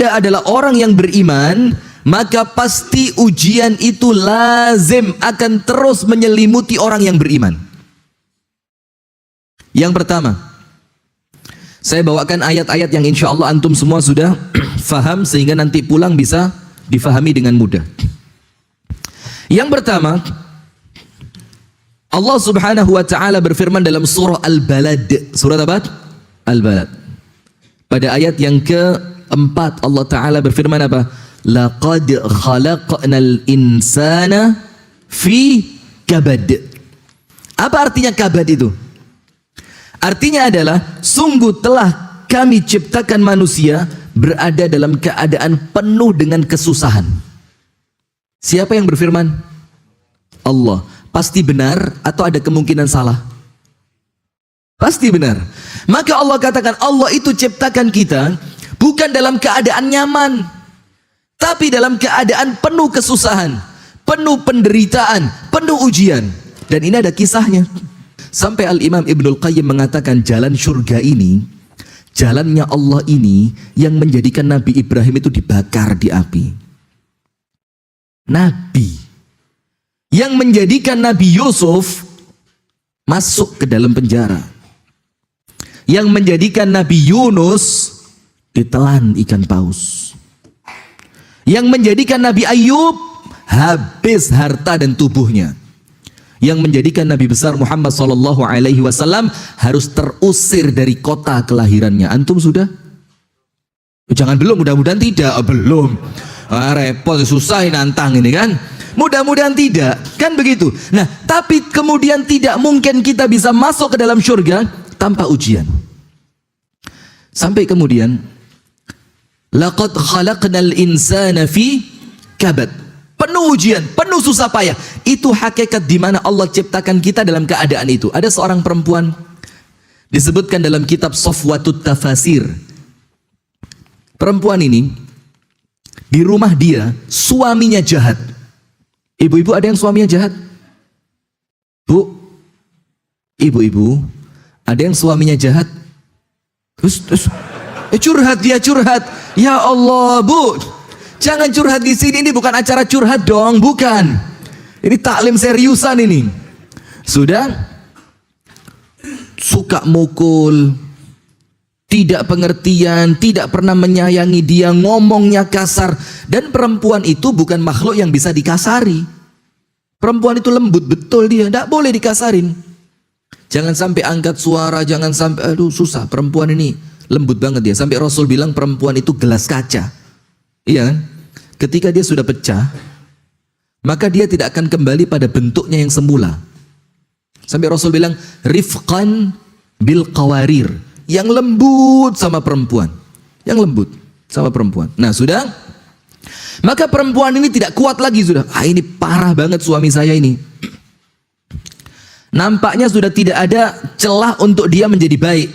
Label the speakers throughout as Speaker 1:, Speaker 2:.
Speaker 1: Dia adalah orang yang beriman, maka pasti ujian itu lazim akan terus menyelimuti orang yang beriman. Yang pertama, saya bawakan ayat-ayat yang insya Allah antum semua sudah faham sehingga nanti pulang bisa difahami dengan mudah. Yang pertama, Allah Subhanahu wa taala berfirman dalam surah Al-Balad. Surah apa? Al-Balad. Pada ayat yang keempat Allah taala berfirman apa? Laqad khalaqnal insana fi kabad. Apa artinya kabad itu? Artinya adalah sungguh telah kami ciptakan manusia berada dalam keadaan penuh dengan kesusahan. Siapa yang berfirman? Allah. Pasti benar atau ada kemungkinan salah? Pasti benar. Maka Allah katakan Allah itu ciptakan kita bukan dalam keadaan nyaman, tapi dalam keadaan penuh kesusahan, penuh penderitaan, penuh ujian. Dan ini ada kisahnya. Sampai Al-Imam Ibnul Qayyim mengatakan jalan surga ini, jalannya Allah ini yang menjadikan Nabi Ibrahim itu dibakar di api. Nabi yang menjadikan Nabi Yusuf masuk ke dalam penjara, yang menjadikan Nabi Yunus ditelan ikan paus, yang menjadikan Nabi Ayub habis harta dan tubuhnya, yang menjadikan Nabi besar Muhammad SAW harus terusir dari kota kelahirannya. Antum sudah? Jangan belum, mudah-mudahan tidak. Belum. Repot, susah nantang ini kan. Mudah-mudahan tidak, kan begitu. Nah, tapi kemudian tidak mungkin kita bisa masuk ke dalam surga tanpa ujian. Sampai kemudian laqad khalaqnal insana fi kabad. Penuh ujian, penuh susah payah. Itu hakikat di mana Allah ciptakan kita dalam keadaan itu. Ada seorang perempuan disebutkan dalam kitab Safwatut Tafasir. Perempuan ini di rumah dia suaminya jahat. Ibu-ibu ada yang suaminya jahat? Bu, ibu-ibu ada yang suaminya jahat? Terus curhat, dia curhat. Ya Allah, Bu, jangan curhat di sini. Ini bukan acara curhat dong, bukan. Ini taklim seriusan ini. Sudah suka mukul, tidak pengertian, tidak pernah menyayangi dia, ngomongnya kasar. Dan perempuan itu bukan makhluk yang bisa dikasari. Perempuan itu lembut betul dia, tidak boleh dikasarin. Jangan sampai angkat suara, jangan sampai, aduh susah. Perempuan ini lembut banget dia. Sampai Rasul bilang perempuan itu gelas kaca. Iya kan? Ketika dia sudah pecah, maka dia tidak akan kembali pada bentuknya yang semula. Sampai Rasul bilang, rifqan bil qawarir. Yang lembut sama perempuan. Yang lembut sama perempuan. Nah sudah, maka perempuan ini tidak kuat lagi sudah. Ini parah banget suami saya ini. Nampaknya sudah tidak ada celah untuk dia menjadi baik.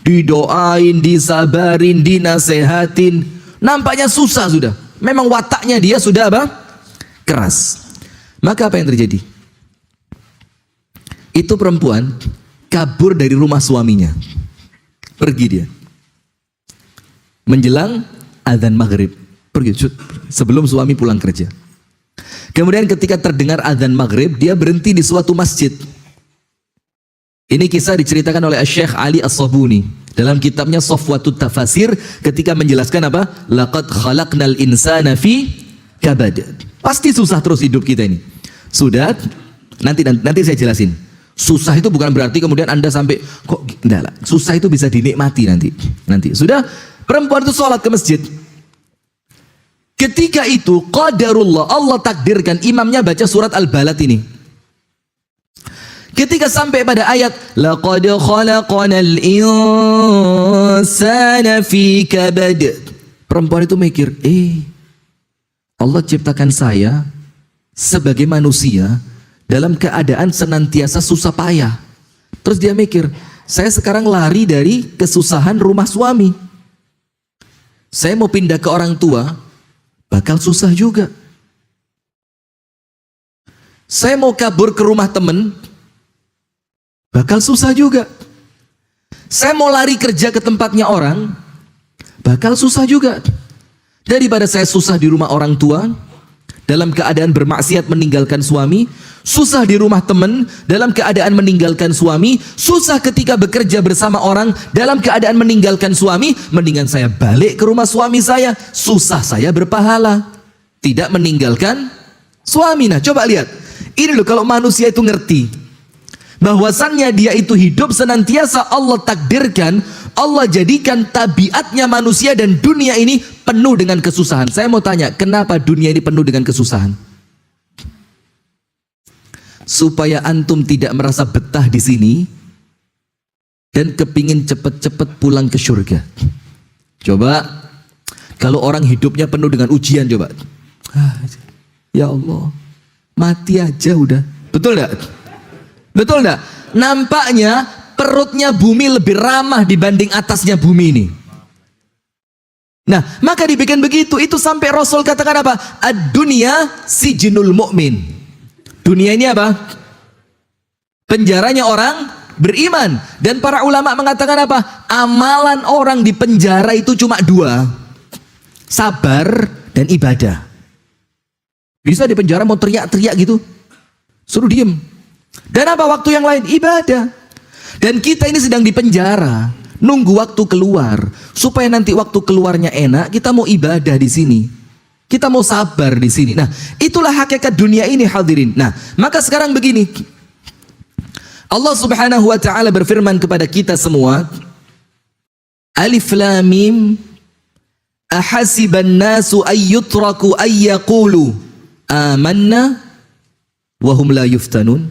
Speaker 1: Didoain, disabarin, dinasehatin. Nampaknya susah sudah. Memang wataknya dia sudah apa? Keras. Maka apa yang terjadi? Itu perempuan kabur dari rumah suaminya. Pergi dia. Menjelang azan maghrib. Pergi sebelum suami pulang kerja. Kemudian ketika terdengar azan maghrib, dia berhenti di suatu masjid. Ini kisah diceritakan oleh Syekh Ali As-Sabuni dalam kitabnya Safwatut Tafasir ketika menjelaskan apa? Laqad khalaqnal insana fi kabad. Pasti susah terus hidup kita ini. Sudah, nanti saya jelasin. Susah itu bukan berarti kemudian Anda sampai kok enggak lah. Susah itu bisa dinikmati nanti. Sudah, perempuan itu sholat ke masjid. Ketika itu qadarullah, Allah takdirkan imamnya baca surat Al-Balad ini. Ketika sampai pada ayat laqad khalaqnal insana fi kabad. Perempuan itu mikir, Allah ciptakan saya sebagai manusia dalam keadaan senantiasa susah payah. Terus dia mikir, saya sekarang lari dari kesusahan rumah suami. Saya mau pindah ke orang tua, bakal susah juga. Saya mau kabur ke rumah teman, bakal susah juga. Saya mau lari kerja ke tempatnya orang, bakal susah juga. Daripada saya susah di rumah orang tua dalam keadaan bermaksiat meninggalkan suami, susah di rumah teman dalam keadaan meninggalkan suami, susah ketika bekerja bersama orang dalam keadaan meninggalkan suami, mendingan saya balik ke rumah suami saya, susah saya berpahala, tidak meninggalkan suami. Nah coba lihat, ini loh kalau manusia itu ngerti bahwasannya dia itu hidup senantiasa Allah takdirkan, Allah jadikan tabiatnya manusia dan dunia ini penuh dengan kesusahan. Saya mau tanya, kenapa dunia ini penuh dengan kesusahan? Supaya antum tidak merasa betah di sini dan kepingin cepet-cepet pulang ke surga. Coba kalau orang hidupnya penuh dengan ujian, coba, ya Allah, mati aja udah. Betul enggak? Betul enggak? Nampaknya perutnya bumi lebih ramah dibanding atasnya bumi ini. Nah, maka dibikin begitu. Itu sampai Rasul katakan apa? Ad-dunya sijinul mu'min. Dunia ini apa? Penjaranya orang beriman. Dan para ulama mengatakan apa? Amalan orang di penjara itu cuma dua. Sabar dan ibadah. Bisa di penjara mau teriak-teriak gitu, suruh diem. Dan apa waktu yang lain? Ibadah. Dan kita ini sedang di penjara, nunggu waktu keluar, supaya nanti waktu keluarnya enak, kita mau ibadah di sini. Kita mau sabar di sini. Nah, itulah hakikat dunia ini, hadirin. Nah, maka sekarang begini. Allah Subhanahu wa taala berfirman kepada kita semua, Alif Lam Mim, ahasiban nasu ayyutraku ayyaqulu amanna wa hum la yuftanun.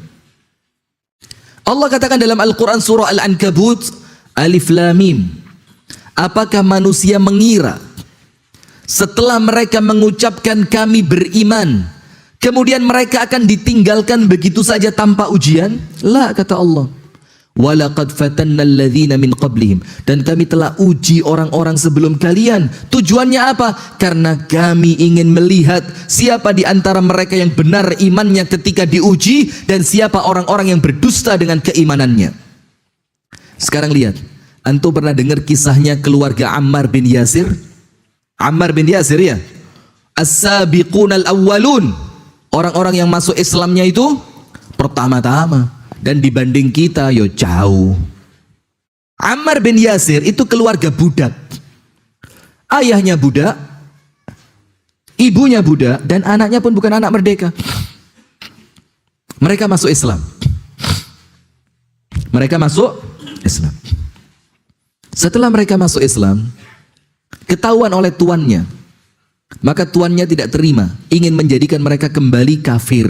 Speaker 1: Allah katakan dalam Al-Quran surah Al-Ankabut, Alif Lam Mim, apakah manusia mengira setelah mereka mengucapkan kami beriman, kemudian mereka akan ditinggalkan begitu saja tanpa ujian? La, kata Allah. Walaqad fatanna alladhina min qablihim, dan kami telah uji orang-orang sebelum kalian. Tujuannya apa? Karena kami ingin melihat siapa di antara mereka yang benar imannya ketika diuji, dan siapa orang-orang yang berdusta dengan keimanannya. Sekarang lihat, antum pernah dengar kisahnya keluarga Ammar bin Yasir? Ammar bin Yasir, ya, as-sabiqun al-awwalun, orang-orang yang masuk Islamnya itu pertama-tama. Dan dibanding kita, yo jauh. Ammar bin Yasir itu keluarga budak. Ayahnya budak, ibunya budak, dan anaknya pun bukan anak merdeka. Mereka masuk Islam. Mereka masuk Islam. Setelah mereka masuk Islam, ketahuan oleh tuannya. Maka tuannya tidak terima, ingin menjadikan mereka kembali kafir.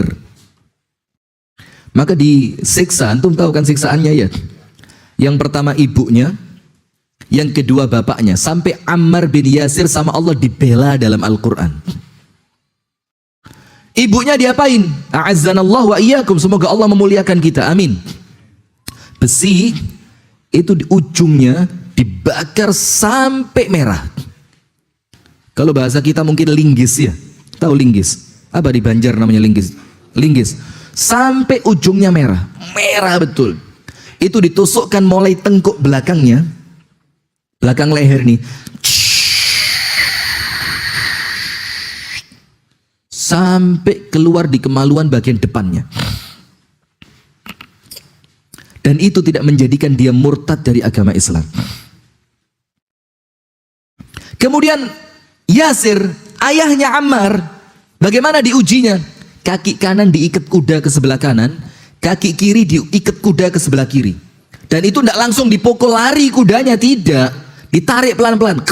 Speaker 1: Maka disiksa, antum tahu kan siksaannya ya? Yang pertama ibunya, yang kedua bapaknya, sampai Ammar bin Yasir sama Allah dibela dalam Al-Quran. Ibunya diapain? A'azzanallah wa iyyakum, semoga Allah memuliakan kita, amin. Besi itu di ujungnya dibakar sampai merah. Kalau bahasa kita mungkin linggis, ya, tahu linggis? Apa di Banjar namanya linggis? Linggis. Sampai ujungnya merah, merah betul. Itu ditusukkan mulai tengkuk belakangnya, belakang leher nih, sampai keluar di kemaluan bagian depannya. Dan itu tidak menjadikan dia murtad dari agama Islam. Kemudian Yasir, ayahnya Ammar, bagaimana diujinya? Kaki kanan diikat kuda ke sebelah kanan, kaki kiri diikat kuda ke sebelah kiri. Dan itu tidak langsung dipukul lari kudanya, tidak. Ditarik pelan-pelan.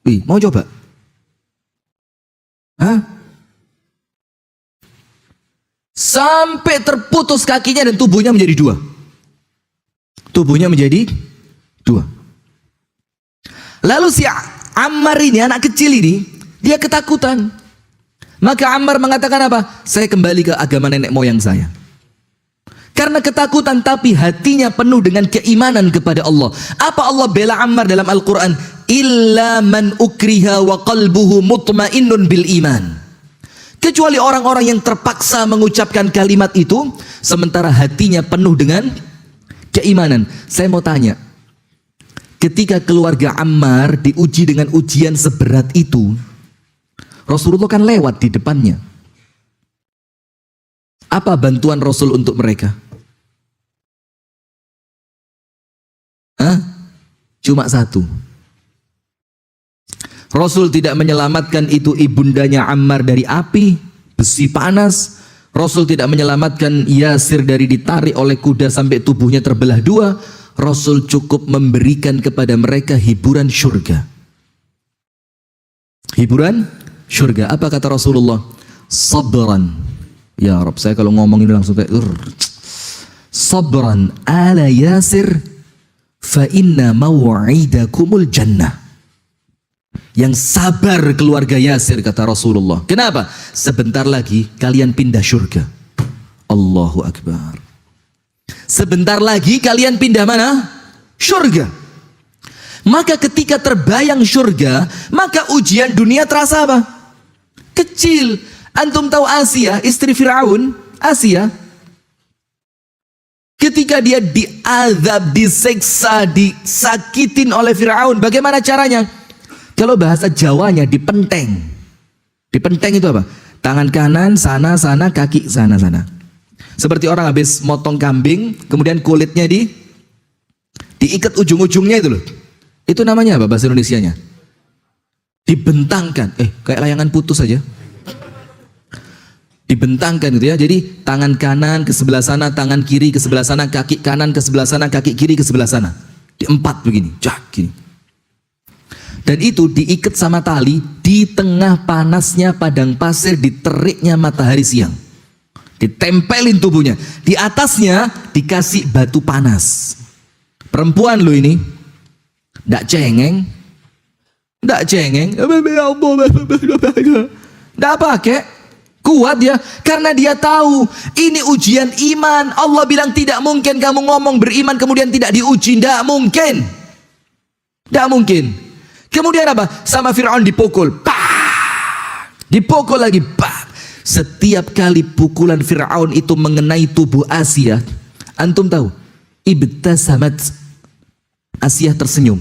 Speaker 1: Wih, mau coba? Hah? Sampai terputus kakinya dan tubuhnya menjadi dua. Tubuhnya menjadi dua. Lalu si Ammar ini, anak kecil ini, dia ketakutan. Maka Ammar mengatakan apa? Saya kembali ke agama nenek moyang saya. Karena ketakutan, tapi hatinya penuh dengan keimanan kepada Allah. Apa Allah bela Ammar dalam Al-Quran? Illa man ukriha wa qalbuhu mutmainnun bil iman. Kecuali orang-orang yang terpaksa mengucapkan kalimat itu, sementara hatinya penuh dengan keimanan. Saya mau tanya, ketika keluarga Ammar diuji dengan ujian seberat itu, Rasulullah kan lewat di depannya. Apa bantuan Rasul untuk mereka? Cuma satu. Rasul tidak menyelamatkan itu ibundanya Ammar dari api, besi panas. Rasul tidak menyelamatkan Yasir dari ditarik oleh kuda sampai tubuhnya terbelah dua. Rasul cukup memberikan kepada mereka hiburan syurga. Hiburan syurga. Apa kata Rasulullah? Sabran. Ya Rabb, saya kalau ngomong ini langsung kayak sabran ala Yasir fa inna maw'idakumul jannah. Yang sabar keluarga Yasir, kata Rasulullah. Kenapa? Sebentar lagi kalian pindah syurga. Allahu Akbar. Sebentar lagi kalian pindah mana? Syurga. Maka ketika terbayang syurga, maka ujian dunia terasa apa? Kecil. Antum tahu Asia, istri Fir'aun? Asia, ketika dia diazab, diseksa, disakitin oleh Fir'aun, bagaimana caranya? Kalau bahasa Jawanya dipenteng. Dipenteng itu apa? Tangan kanan sana, kaki sana. Seperti orang habis motong kambing, kemudian kulitnya diikat ujung-ujungnya itu loh. Itu namanya apa bahasa Indonesianya? Dibentangkan. Kayak layangan putus saja. Dibentangkan gitu ya. Jadi tangan kanan ke sebelah sana, tangan kiri ke sebelah sana, kaki kanan ke sebelah sana, kaki kiri ke sebelah sana. Di empat begini, gini. Dan itu diikat sama tali di tengah panasnya padang pasir, di teriknya matahari siang. Ditempelin tubuhnya. Di atasnya dikasih batu panas. Perempuan lo ini, ndak cengeng. Ndak pakai. Kuat dia, karena dia tahu ini ujian iman. Allah bilang tidak mungkin kamu ngomong beriman kemudian tidak diuji. Ndak mungkin. Kemudian apa? Sama Fir'aun dipukul. Dipukul lagi. Setiap kali pukulan Fir'aun itu mengenai tubuh Asia, antum tahu? Ibtasamat. Asia tersenyum.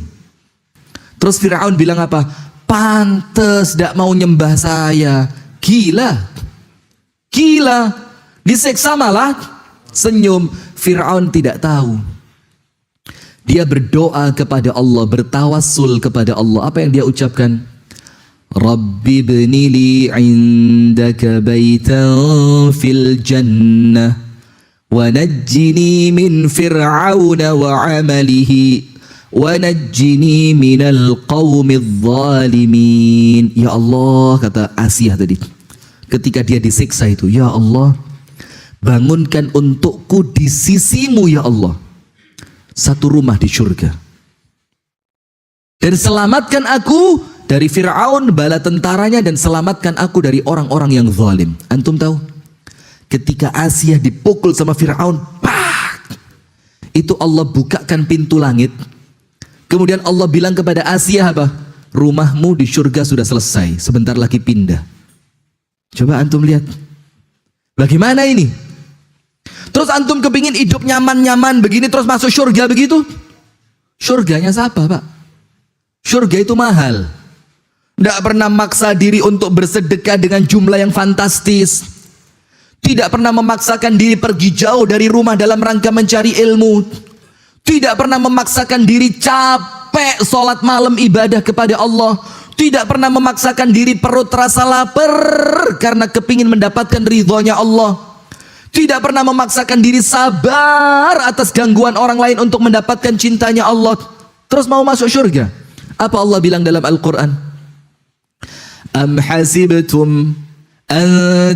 Speaker 1: Terus Fir'aun bilang apa? Pantes tidak mau nyembah saya. Gila. Diseksa malah senyum. Fir'aun tidak tahu. Dia berdoa kepada Allah, bertawassul kepada Allah. Apa yang dia ucapkan? Rabbi bnili indaka baitan fil jannah wa najjini min fir'auna wa amalihi wa najjini minal qawmidh zalimin. Ya Allah, kata Asia tadi, ketika dia disiksa itu, ya Allah, bangunkan untukku di sisimu ya Allah satu rumah di surga, dan selamatkan aku dari Fir'aun bala tentaranya, dan selamatkan aku dari orang-orang yang zalim. Antum tahu ketika Asia dipukul sama Fir'aun, itu Allah bukakan pintu langit, kemudian Allah bilang kepada Asia apa? Rumahmu di surga sudah selesai, sebentar lagi pindah. Coba antum lihat bagaimana ini. Terus antum kepingin hidup nyaman-nyaman begini terus masuk surga begitu? Surganya siapa, Pak? Surga itu mahal. Tidak pernah maksa diri untuk bersedekah dengan jumlah yang fantastis. Tidak pernah memaksakan diri pergi jauh dari rumah dalam rangka mencari ilmu. Tidak pernah memaksakan diri capek sholat malam ibadah kepada Allah. Tidak pernah memaksakan diri perut terasa lapar karena kepingin mendapatkan ridhonya Allah. Tidak pernah memaksakan diri sabar atas gangguan orang lain untuk mendapatkan cintanya Allah. Terus mau masuk surga. Apa Allah bilang dalam Al-Quran? Am hasibtum an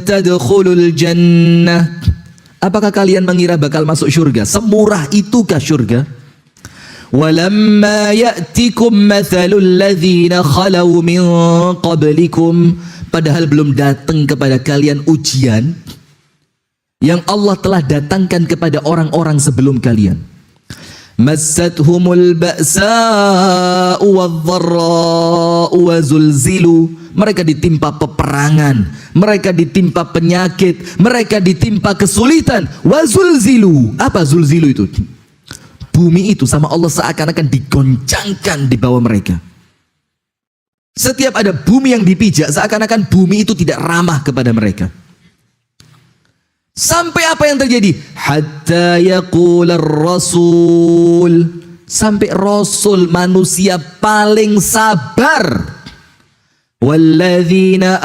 Speaker 1: tadkhulul jannah. Apakah kalian mengira bakal masuk surga? Semurah itukah surga? Walamma ya'tikum mathalul ladzina khalau min qablikum. Padahal belum datang kepada kalian ujian yang Allah telah datangkan kepada orang-orang sebelum kalian. Massathumul ba'sa'u wadh-dharra'u wa zulzilu. Mereka ditimpa peperangan, mereka ditimpa penyakit, mereka ditimpa kesulitan. Wa zulzilu. Apa zulzilu itu? bumi itu sama Allah seakan-akan digoncangkan di bawah mereka. Setiap ada bumi yang dipijak, seakan-akan bumi itu tidak ramah kepada mereka. Sampai apa yang terjadi? Hatta yaqular rasul, sampai Rasul manusia paling sabar, walladzina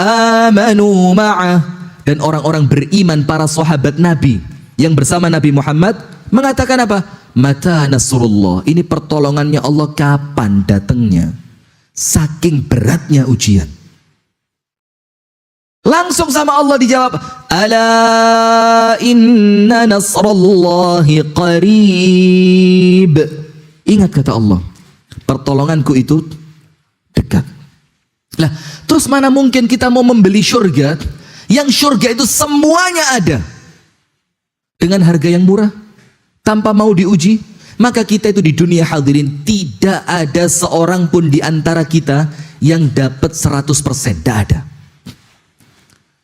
Speaker 1: amanu ma'ah, dan orang-orang beriman, para sahabat Nabi yang bersama Nabi Muhammad mengatakan apa? Mata nasrullah, ini pertolongannya Allah kapan datangnya? Saking beratnya ujian. Langsung sama Allah dijawab, ala inna nasrallahi qarib. Ingat kata Allah, pertolonganku itu dekat. Lah, terus mana mungkin kita mau membeli surga, yang surga itu semuanya ada dengan harga yang murah, tanpa mau diuji? Maka kita itu di dunia hadirin, tidak ada seorang pun di antara kita yang dapat 100%, tidak ada.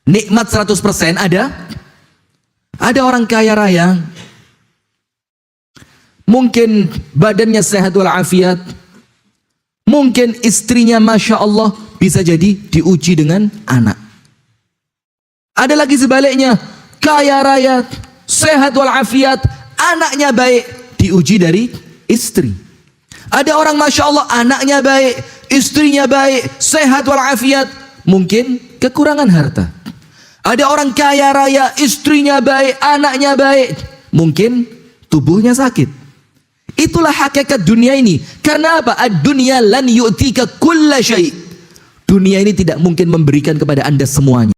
Speaker 1: Nikmat 100% ada? Ada orang kaya raya, mungkin badannya sehat walafiat, mungkin istrinya Masya Allah, bisa jadi diuji dengan anak. Ada lagi sebaliknya, kaya raya, sehat walafiat, anaknya baik, diuji dari istri. Ada orang Masya Allah, anaknya baik, istrinya baik, sehat walafiat, mungkin kekurangan harta. Ada orang kaya raya, istrinya baik, anaknya baik, mungkin tubuhnya sakit. Itulah hakikat dunia ini. Karena apa? Ad-dunya lan yu'tika kulla syai'. Dunia ini tidak mungkin memberikan kepada Anda semuanya.